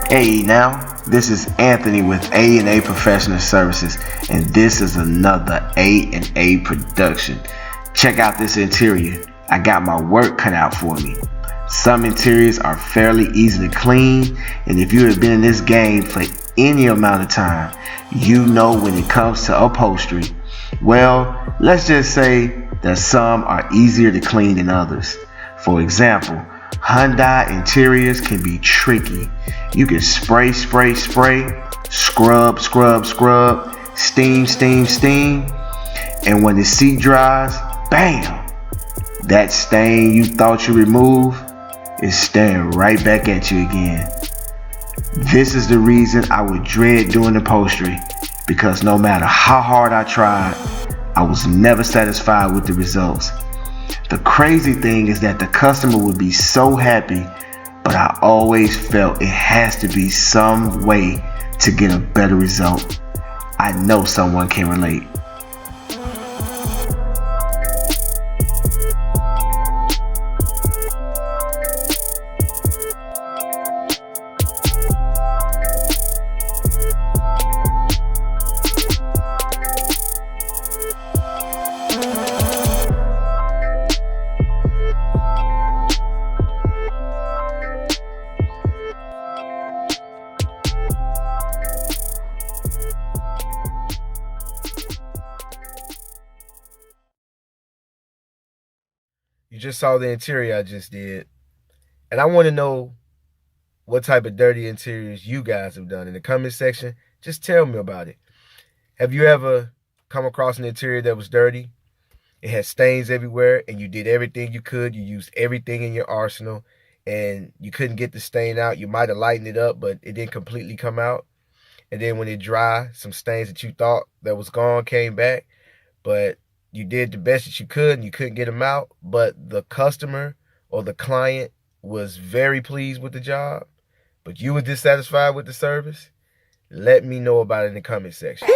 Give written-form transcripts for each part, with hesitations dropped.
Hey now, this is Anthony with A&A Professional Services, and this is another A&A production. Check out this interior. I got my work cut out for me. Some interiors are fairly easy to clean, and if you have been in this game for any amount of time, you know when it comes to upholstery, well, let's just say that some are easier to clean than others. For example, Hyundai interiors can be tricky. You can spray, scrub, steam, and when the seat dries, bam! That stain you thought you removed is staring right back at you again. This is the reason I would dread doing upholstery, because no matter how hard I tried, I was never satisfied with the results. The crazy thing is that the customer would be so happy, but I always felt it has to be some way to get a better result. I know someone can relate. You just saw the interior I just did. And I want to know what type of dirty interiors you guys have done. In the comment section, just tell me about it. Have you ever come across an interior that was dirty? It had stains everywhere, and you did everything you could. You used everything in your arsenal, and you couldn't get the stain out. You might have lightened it up, but it didn't completely come out. And then when it dried, some stains that you thought that was gone came back. But you did the best that you could and you couldn't get them out, but the customer or the client was very pleased with the job, but you were dissatisfied with the service. Let me know about it in the comment section.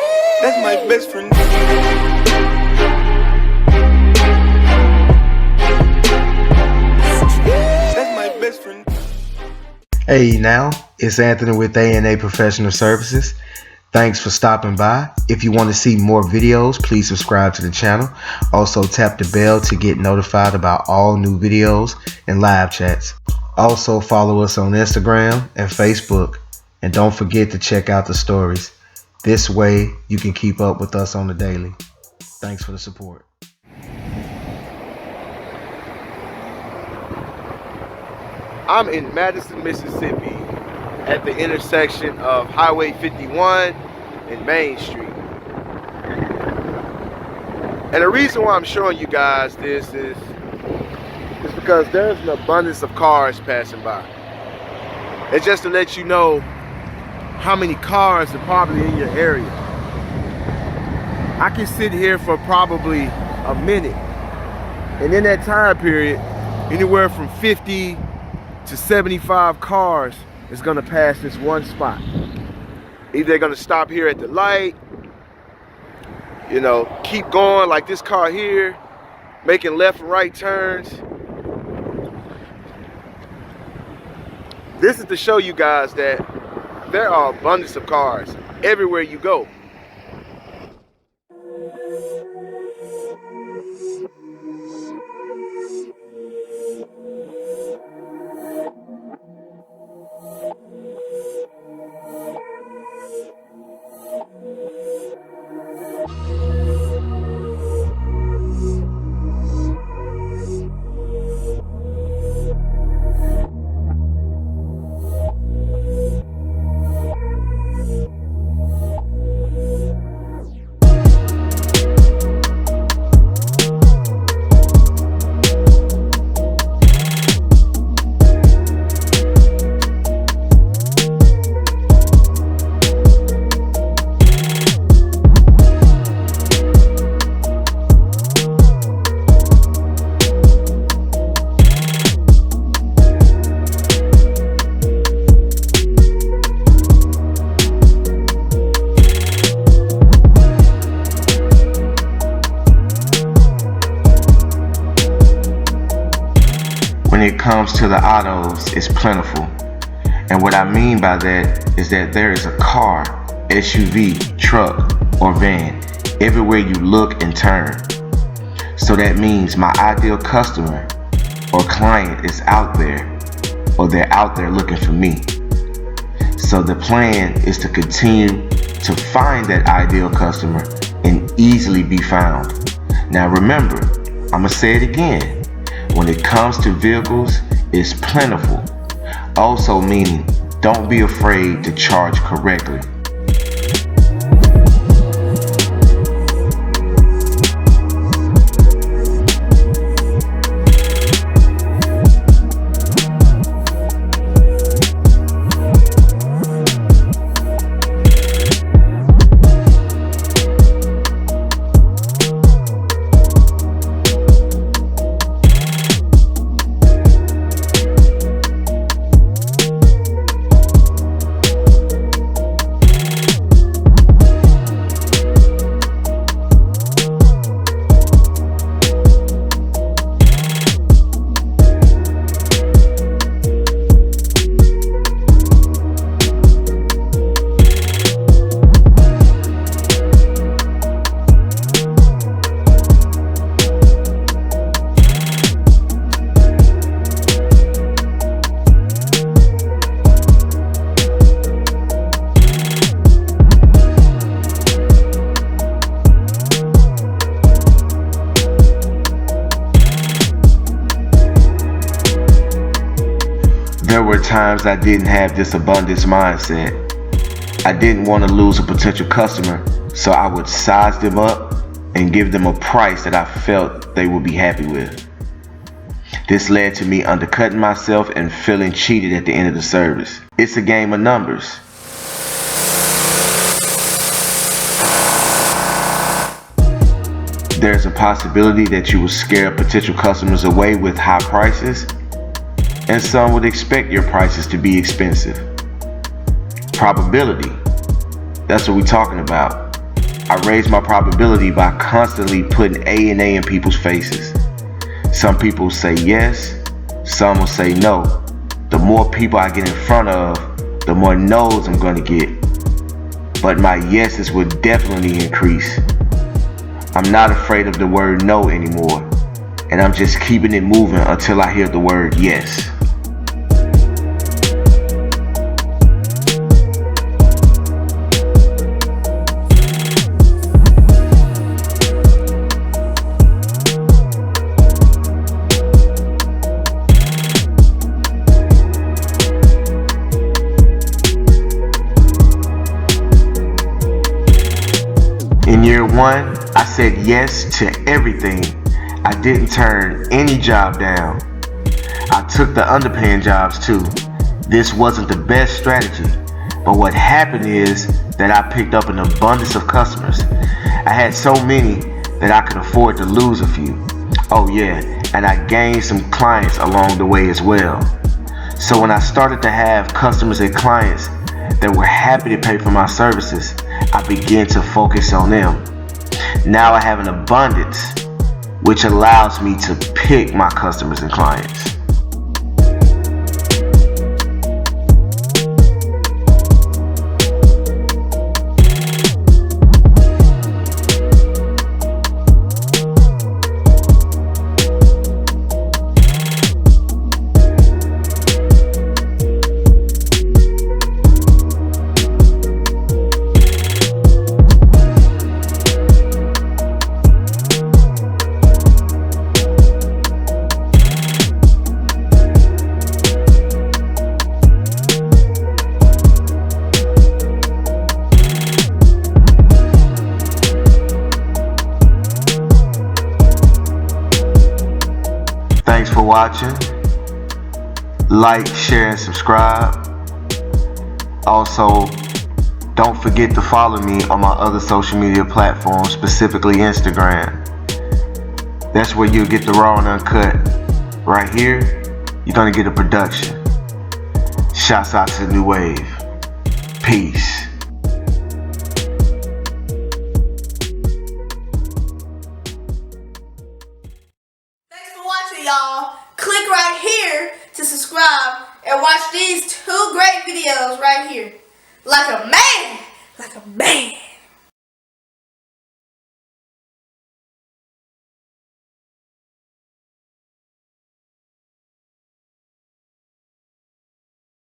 That's my best friend. That's my best friend. Hey now, it's Anthony with A&A Professional Services. Thanks for stopping by. If you want to see more videos, please subscribe to the channel. Also tap the bell to get notified about all new videos and live chats. Also follow us on Instagram and Facebook. And don't forget to check out the stories. This way you can keep up with us on the daily. Thanks for the support. I'm in Madison, Mississippi, at the intersection of Highway 51 and Main Street. And the reason why I'm showing you guys this is because there's an abundance of cars passing by. It's just to let you know how many cars are probably in your area. I can sit here for probably a minute, and in that time period, anywhere from 50 to 75 cars is gonna pass this one spot. Either they're gonna stop here at the light, keep going like this car here, making left and right turns. This is to show you guys that there are abundance of cars everywhere you go. When it comes to the autos, it's plentiful. And what I mean by that is that there is a car, SUV, truck, or van everywhere you look and turn. So that means my ideal customer or client is out there, or they're out there looking for me. So the plan is to continue to find that ideal customer and easily be found. Now remember, I'm gonna say it again. When it comes to vehicles, it's plentiful. Also meaning, don't be afraid to charge correctly. There were times I didn't have this abundance mindset. I didn't want to lose a potential customer, so I would size them up and give them a price that I felt they would be happy with. This led to me undercutting myself and feeling cheated at the end of the service. It's a game of numbers. There's a possibility that you will scare potential customers away with high prices, and some would expect your prices to be expensive. Probability, that's what we're talking about. I raise my probability by constantly putting A and A in people's faces. Some people say yes, some will say no. The more people I get in front of, the more no's I'm going to get. But my yeses will definitely increase. I'm not afraid of the word no anymore, and I'm just keeping it moving until I hear the word yes. In year one, I said yes to everything. I didn't turn any job down. I took the underpaying jobs too. This wasn't the best strategy, but what happened is that I picked up an abundance of customers. I had so many that I could afford to lose a few. Oh yeah, and I gained some clients along the way as well. So when I started to have customers and clients that were happy to pay for my services, I began to focus on them. Now I have an abundance, which allows me to pick my customers and clients. Thanks for watching. Like, share, and subscribe. Also, don't forget to follow me on my other social media platforms, specifically Instagram. That's where you'll get the raw and uncut. Right here, you're gonna get a production. Shouts out to the new wave. Peace. Thanks for watching, y'all. Click right here to subscribe and watch these two great videos right here. Like a man. Like a man.